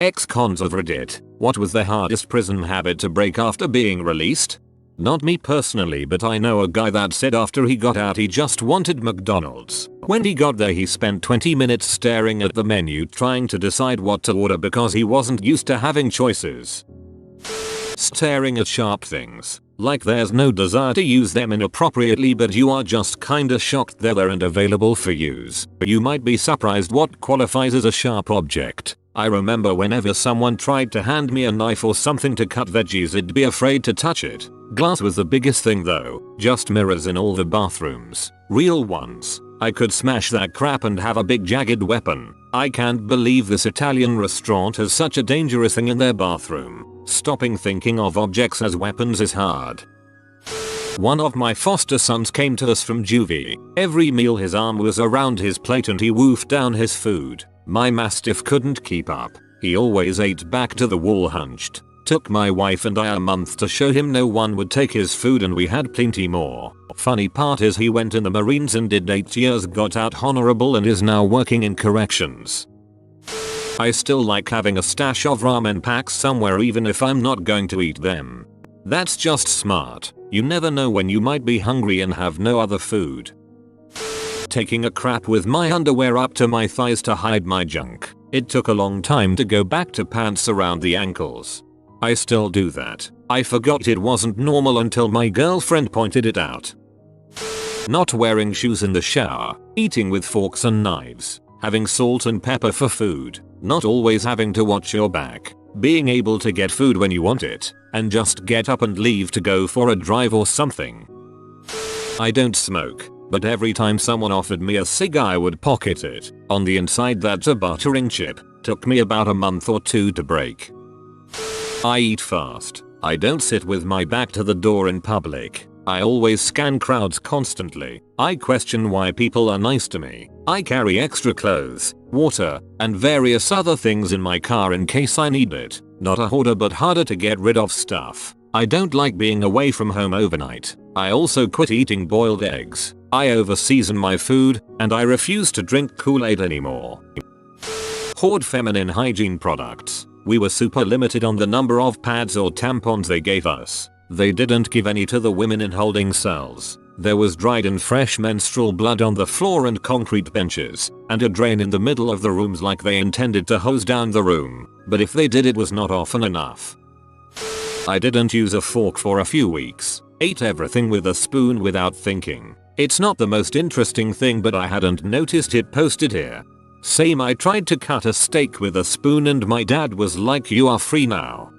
Cons of Reddit. What was the hardest prison habit to break after being released? Not me personally, but I know a guy that said after he got out he just wanted McDonald's. When he got there he spent 20 minutes staring at the menu trying to decide what to order because he wasn't used to having choices. Staring at sharp things. Like there's no desire to use them inappropriately, but you are just kinda shocked they're there and available for use. You might be surprised what qualifies as a sharp object. I remember whenever someone tried to hand me a knife or something to cut veggies, I'd be afraid to touch it. Glass was the biggest thing though, just mirrors in all the bathrooms. Real ones. I could smash that crap and have a big jagged weapon. I can't believe this Italian restaurant has such a dangerous thing in their bathroom. Stopping thinking of objects as weapons is hard. One of my foster sons came to us from juvie. Every meal his arm was around his plate and he wolfed down his food. My mastiff couldn't keep up. He always ate back to the wall hunched. Took my wife and I a month to show him no one would take his food and we had plenty more. Funny part is he went in the Marines and did 8 years, got out honorable and is now working in corrections. I still like having a stash of ramen packs somewhere even if I'm not going to eat them. That's just smart. You never know when you might be hungry and have no other food. Taking a crap with my underwear up to my thighs to hide my junk. It took a long time to go back to pants around the ankles. I still do that. I forgot it wasn't normal until my girlfriend pointed it out. Not wearing shoes in the shower, eating with forks and knives, having salt and pepper for food, not always having to watch your back, being able to get food when you want it, and just get up and leave to go for a drive or something. I don't smoke, but every time someone offered me a cig I would pocket it. On the inside that's a buttering chip. Took me about a month or 2 to break. I eat fast. I don't sit with my back to the door in public. I always scan crowds constantly. I question why people are nice to me. I carry extra clothes, water, and various other things in my car in case I need it. Not a hoarder but harder to get rid of stuff. I don't like being away from home overnight. I also quit eating boiled eggs. I over-season my food, and I refuse to drink Kool-Aid anymore. Hoard feminine hygiene products. We were super limited on the number of pads or tampons they gave us. They didn't give any to the women in holding cells. There was dried and fresh menstrual blood on the floor and concrete benches, and a drain in the middle of the rooms like they intended to hose down the room, but if they did it was not often enough. I didn't use a fork for a few weeks. Ate everything with a spoon without thinking. It's not the most interesting thing but I hadn't noticed it posted here. Same, I tried to cut a steak with a spoon and my dad was like, "You are free now."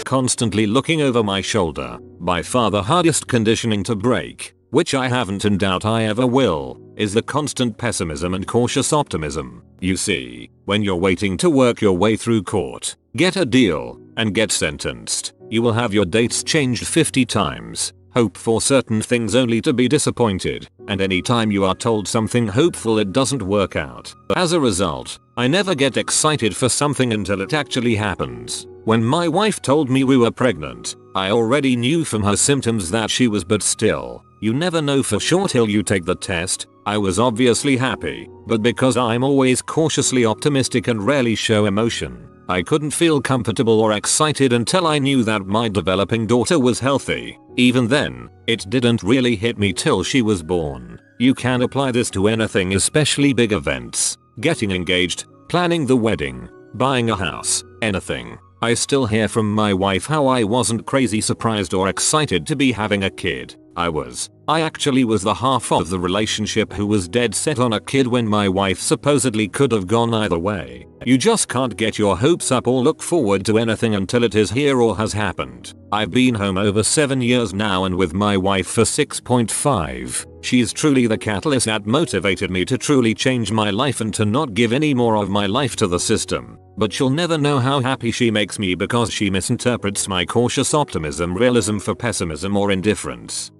Constantly looking over my shoulder. By far the hardest conditioning to break, which I haven't and doubt I ever will, is the constant pessimism and cautious optimism. You see, when you're waiting to work your way through court, get a deal, and get sentenced, you will have your dates changed 50 times. Hope for certain things only to be disappointed, and anytime you are told something hopeful it doesn't work out. As a result, I never get excited for something until it actually happens. When my wife told me we were pregnant, I already knew from her symptoms that she was, but still, you never know for sure till you take the test. I was obviously happy, but because I'm always cautiously optimistic and rarely show emotion, I couldn't feel comfortable or excited until I knew that my developing daughter was healthy. Even then, it didn't really hit me till she was born. You can apply this to anything, especially big events. Getting engaged, planning the wedding, buying a house, anything. I still hear from my wife how I wasn't crazy surprised or excited to be having a kid. I actually was the half of the relationship who was dead set on a kid when my wife supposedly could have gone either way. You just can't get your hopes up or look forward to anything until it is here or has happened. I've been home over 7 years now and with my wife for 6.5. She's truly the catalyst that motivated me to truly change my life and to not give any more of my life to the system. But she'll never know how happy she makes me because she misinterprets my cautious optimism, realism for pessimism or indifference.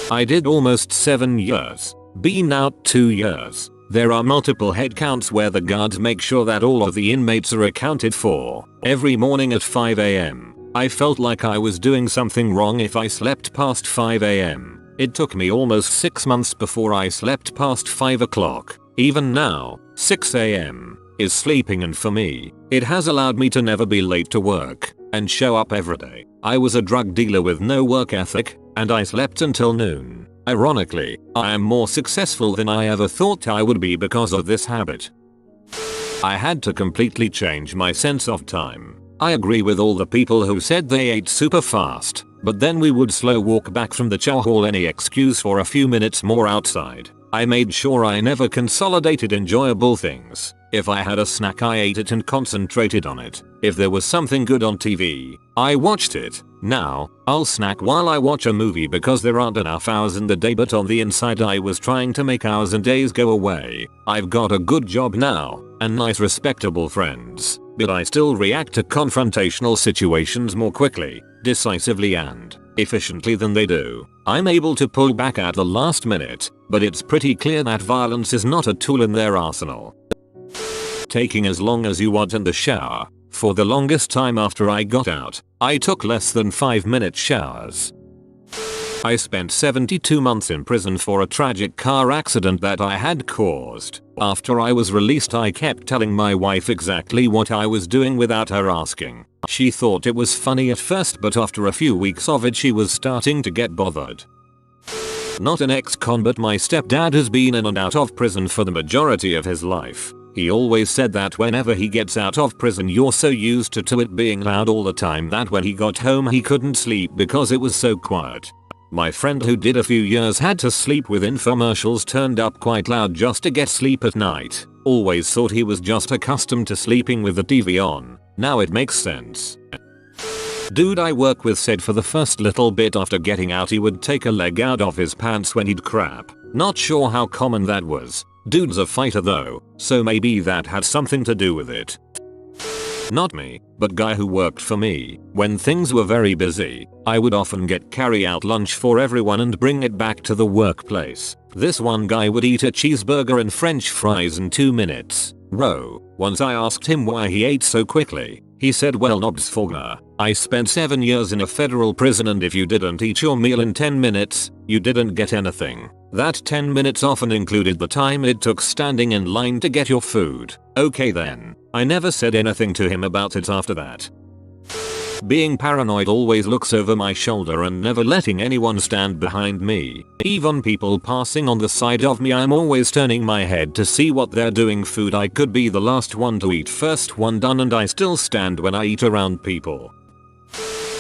I did almost 7 years. Been out 2 years. There are multiple headcounts where the guards make sure that all of the inmates are accounted for. Every morning at 5 AM, I felt like I was doing something wrong if I slept past 5 AM. It took me almost 6 months before I slept past 5 o'clock. Even now, 6 AM, is sleeping, and for me, it has allowed me to never be late to work and show up every day. I was a drug dealer with no work ethic, and I slept until noon. Ironically, I am more successful than I ever thought I would be because of this habit. I had to completely change my sense of time. I agree with all the people who said they ate super fast, but then we would slow walk back from the chow hall any excuse for a few minutes more outside. I made sure I never consolidated enjoyable things. If I had a snack, I ate it and concentrated on it. If there was something good on TV, I watched it. Now, I'll snack while I watch a movie because there aren't enough hours in the day, but on the inside I was trying to make hours and days go away. I've got a good job now and nice respectable friends, but I still react to confrontational situations more quickly, decisively and efficiently than they do. I'm able to pull back at the last minute, but it's pretty clear that violence is not a tool in their arsenal. Taking as long as you want in the shower. For the longest time after I got out, I took less than 5-minute showers. I spent 72 months in prison for a tragic car accident that I had caused. After I was released, I kept telling my wife exactly what I was doing without her asking. She thought it was funny at first, but after a few weeks of it she was starting to get bothered. Not an ex-con, but my stepdad has been in and out of prison for the majority of his life. He always said that whenever he gets out of prison you're so used to it being loud all the time that when he got home he couldn't sleep because it was so quiet. My friend who did a few years had to sleep with infomercials turned up quite loud just to get sleep at night. Always thought he was just accustomed to sleeping with the TV on. Now it makes sense. Dude I work with said for the first little bit after getting out he would take a leg out of his pants when he'd crap. Not sure how common that was. Dude's a fighter though, so maybe that had something to do with it. Not me, but guy who worked for me. When things were very busy, I would often get carry-out lunch for everyone and bring it back to the workplace. This one guy would eat a cheeseburger and french fries in 2 minutes. Once I asked him why he ate so quickly. He said, well, Obsessive, I spent 7 years in a federal prison, and if you didn't eat your meal in 10 minutes, you didn't get anything. That 10 minutes often included the time it took standing in line to get your food. Okay then. I never said anything to him about it after that. Being paranoid, always looks over my shoulder and never letting anyone stand behind me. Even people passing on the side of me, I'm always turning my head to see what they're doing. Food I could be the last one to eat, first one done, and I still stand when I eat around people.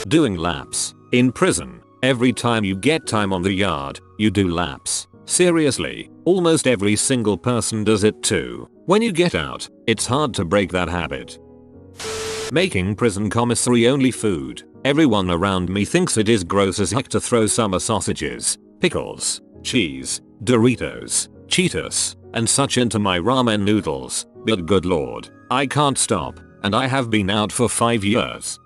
Doing laps. In prison, every time you get time on the yard, you do laps. Seriously, almost every single person does it too. When you get out, it's hard to break that habit. Making prison commissary only food. Everyone around me thinks it is gross as heck to throw summer sausages, pickles, cheese, Doritos, Cheetos, and such into my ramen noodles, but good lord, I can't stop, and I have been out for 5 years.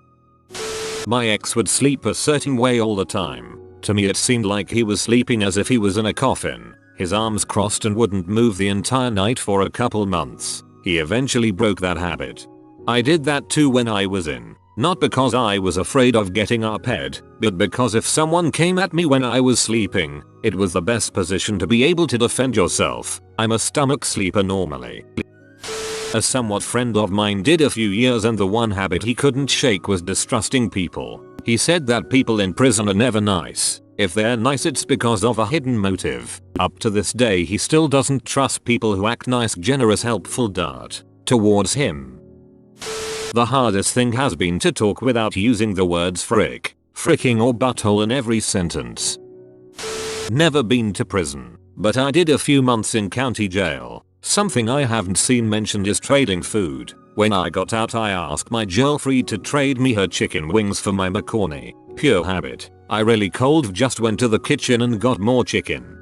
My ex would sleep a certain way all the time. To me it seemed like he was sleeping as if he was in a coffin, his arms crossed, and wouldn't move the entire night for a couple months. He eventually broke that habit. I did that too when I was in. Not because I was afraid of getting uphead, but because if someone came at me when I was sleeping, it was the best position to be able to defend yourself. I'm a stomach sleeper normally. A somewhat friend of mine did a few years, and the one habit he couldn't shake was distrusting people. He said that people in prison are never nice. If they're nice, it's because of a hidden motive. Up to this day he still doesn't trust people who act nice, generous, helpful towards him. The hardest thing has been to talk without using the words frick, fricking, or butthole in every sentence. Never been to prison, but I did a few months in county jail. Something I haven't seen mentioned is trading food. When I got out, I asked my girlfriend to trade me her chicken wings for my macaroni. Pure habit. I really just went to the kitchen and got more chicken.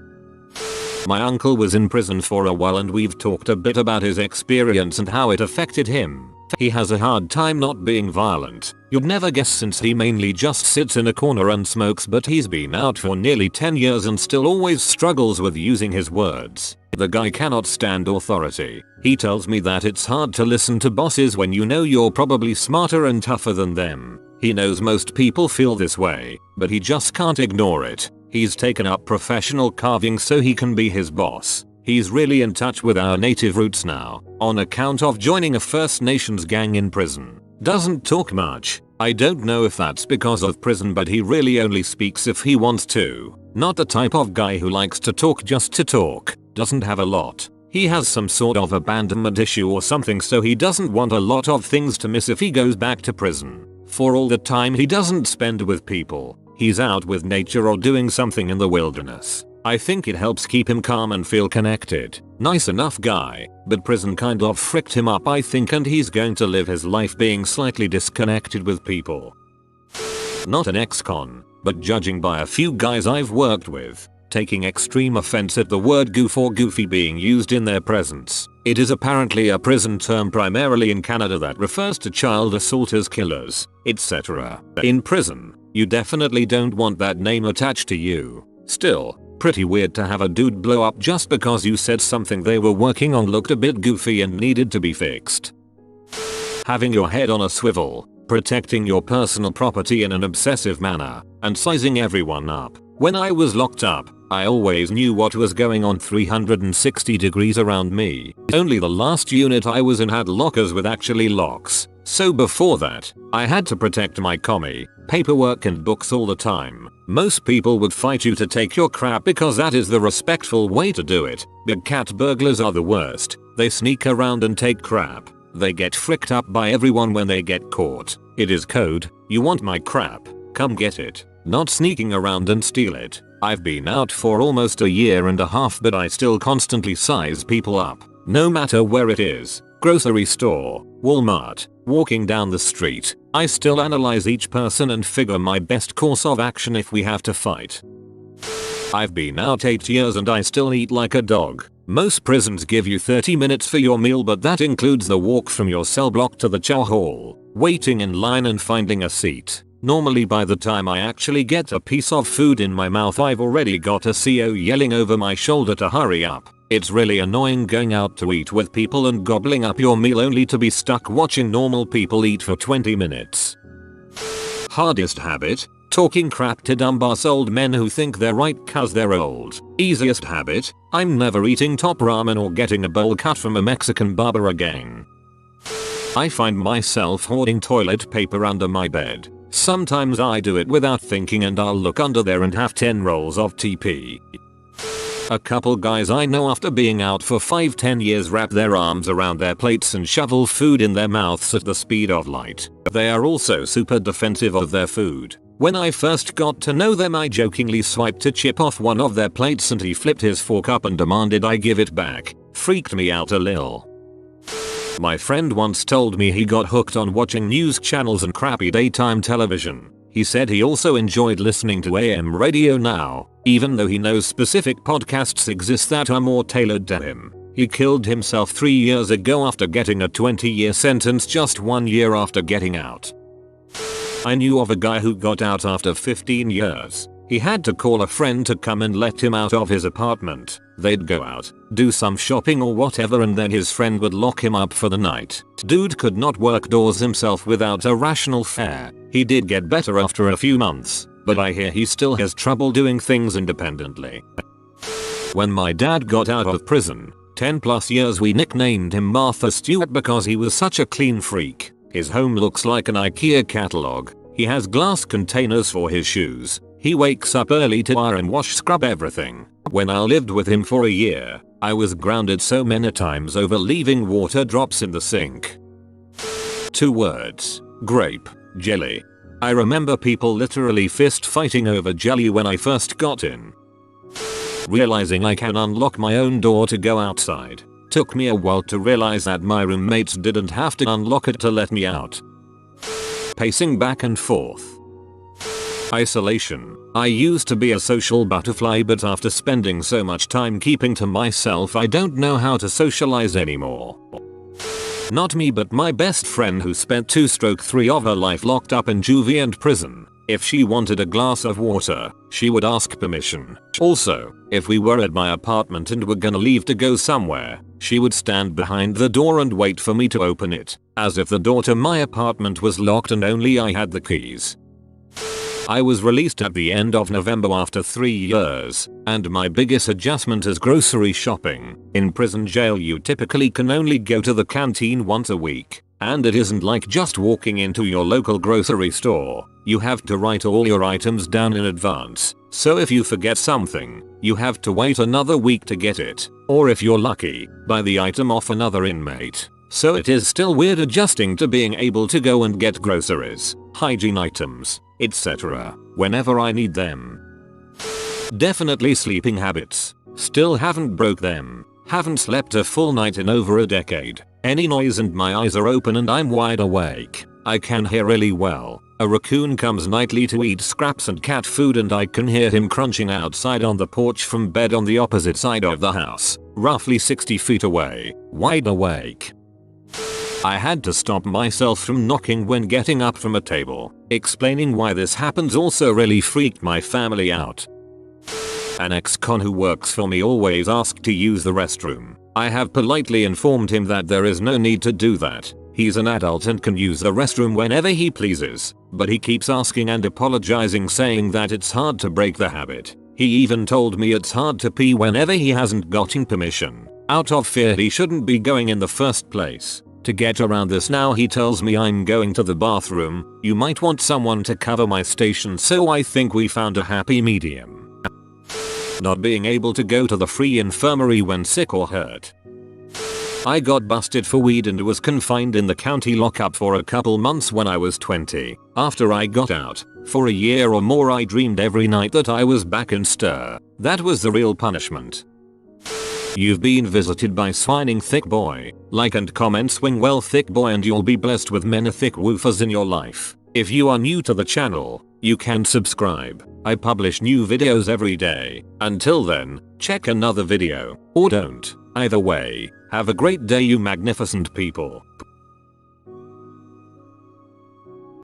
My uncle was in prison for a while, and we've talked a bit about his experience and how it affected him. He has a hard time not being violent. You'd never guess, since he mainly just sits in a corner and smokes, but he's been out for nearly 10 years and still always struggles with using his words. The guy cannot stand authority. He tells me that it's hard to listen to bosses when you know you're probably smarter and tougher than them. He knows most people feel this way, but he just can't ignore it. He's taken up professional carving so he can be his boss. He's really in touch with our native roots now, on account of joining a First Nations gang in prison. Doesn't talk much. I don't know if that's because of prison, but he really only speaks if he wants to. Not the type of guy who likes to talk just to talk. Doesn't have a lot. He has some sort of abandonment issue or something, so he doesn't want a lot of things to miss if he goes back to prison. For all the time he doesn't spend with people, he's out with nature or doing something in the wilderness. I think it helps keep him calm and feel connected. Nice enough guy, but prison kind of fricked him up, I think, and he's going to live his life being slightly disconnected with people. Not an ex-con, but judging by a few guys I've worked with, taking extreme offense at the word goof or goofy being used in their presence. It is apparently a prison term primarily in Canada that refers to child assaulters, killers, etc. In prison, you definitely don't want that name attached to you. Still, pretty weird to have a dude blow up just because you said something they were working on looked a bit goofy and needed to be fixed. Having your head on a swivel, protecting your personal property in an obsessive manner, and sizing everyone up. When I was locked up, I always knew what was going on 360 degrees around me. Only the last unit I was in had lockers with actually locks. So before that, I had to protect my commie, paperwork and books all the time. Most people would fight you to take your crap because that is the respectful way to do it. Big cat burglars are the worst. They sneak around and take crap. They get fricked up by everyone when they get caught. It is code. You want my crap? Come get it. Not sneaking around and steal it. I've been out for almost a year and a half, but I still constantly size people up. No matter where it is. Grocery store, Walmart, walking down the street. I still analyze each person and figure my best course of action if we have to fight. I've been out 8 years and I still eat like a dog. Most prisons give you 30 minutes for your meal, but that includes the walk from your cell block to the chow hall, waiting in line and finding a seat. Normally by the time I actually get a piece of food in my mouth, I've already got a CO yelling over my shoulder to hurry up. It's really annoying going out to eat with people and gobbling up your meal only to be stuck watching normal people eat for 20 minutes. Hardest habit? Talking crap to dumbass old men who think they're right cause they're old. Easiest habit? I'm never eating top ramen or getting a bowl cut from a Mexican barber again. I find myself hoarding toilet paper under my bed. Sometimes I do it without thinking and I'll look under there and have 10 rolls of TP. A couple guys I know after being out for 5-10 years wrap their arms around their plates and shovel food in their mouths at the speed of light. They are also super defensive of their food. When I first got to know them, I jokingly swiped a chip off one of their plates and he flipped his fork up and demanded I give it back. Freaked me out a lil. My friend once told me he got hooked on watching news channels and crappy daytime television. He said he also enjoyed listening to AM radio now, even though he knows specific podcasts exist that are more tailored to him. He killed himself 3 years ago after getting a 20-year sentence just 1 year after getting out. I knew of a guy who got out after 15 years. He had to call a friend to come and let him out of his apartment. They'd go out, do some shopping or whatever, and then his friend would lock him up for the night. Dude could not work doors himself without a rational fare. He did get better after a few months, but I hear he still has trouble doing things independently. When my dad got out of prison, 10+ years, we nicknamed him Martha Stewart because he was such a clean freak. His home looks like an IKEA catalog. He has glass containers for his shoes. He wakes up early to iron, wash, scrub everything. When I lived with him for a year, I was grounded so many times over leaving water drops in the sink. 2 words. Grape. Jelly. I remember people literally fist fighting over jelly when I first got in. Realizing I can unlock my own door to go outside. Took me a while to realize that my roommates didn't have to unlock it to let me out. Pacing back and forth. Isolation. I used to be a social butterfly, but after spending so much time keeping to myself, I don't know how to socialize anymore. Not me, but my best friend who spent 2/3 of her life locked up in juvie and prison. If she wanted a glass of water, she would ask permission. Also, if we were at my apartment and were gonna leave to go somewhere, she would stand behind the door and wait for me to open it, as if the door to my apartment was locked and only I had the keys. I was released at the end of November after 3 years, and my biggest adjustment is grocery shopping. In prison jail you typically can only go to the canteen once a week, and it isn't like just walking into your local grocery store. You have to write all your items down in advance, so if you forget something, you have to wait another week to get it, or if you're lucky, buy the item off another inmate. So it is still weird adjusting to being able to go and get groceries, hygiene items, etc. whenever I need them. Definitely sleeping habits. Still haven't broke them. Haven't slept a full night in over a decade. Any noise and my eyes are open and I'm wide awake. I can hear really well. A raccoon comes nightly to eat scraps and cat food and I can hear him crunching outside on the porch from bed on the opposite side of the house, roughly 60 feet away. Wide awake. I had to stop myself from knocking when getting up from a table. Explaining why this happens also really freaked my family out. An ex-con who works for me always asks to use the restroom. I have politely informed him that there is no need to do that. He's an adult and can use the restroom whenever he pleases, but he keeps asking and apologizing, saying that it's hard to break the habit. He even told me it's hard to pee whenever he hasn't gotten permission, out of fear he shouldn't be going in the first place. To get around this now he tells me I'm going to the bathroom, you might want someone to cover my station, so I think we found a happy medium. Not being able to go to the free infirmary when sick or hurt. I got busted for weed and was confined in the county lockup for a couple months when I was 20. After I got out, for a year or more I dreamed every night that I was back in stir. That was the real punishment. You've been visited by swining thick boy. Like and comment swing well thick boy and you'll be blessed with many thick woofers in your life. If you are new to the channel, you can subscribe. I publish new videos every day. Until then, check another video, or don't. Either way, have a great day you magnificent people.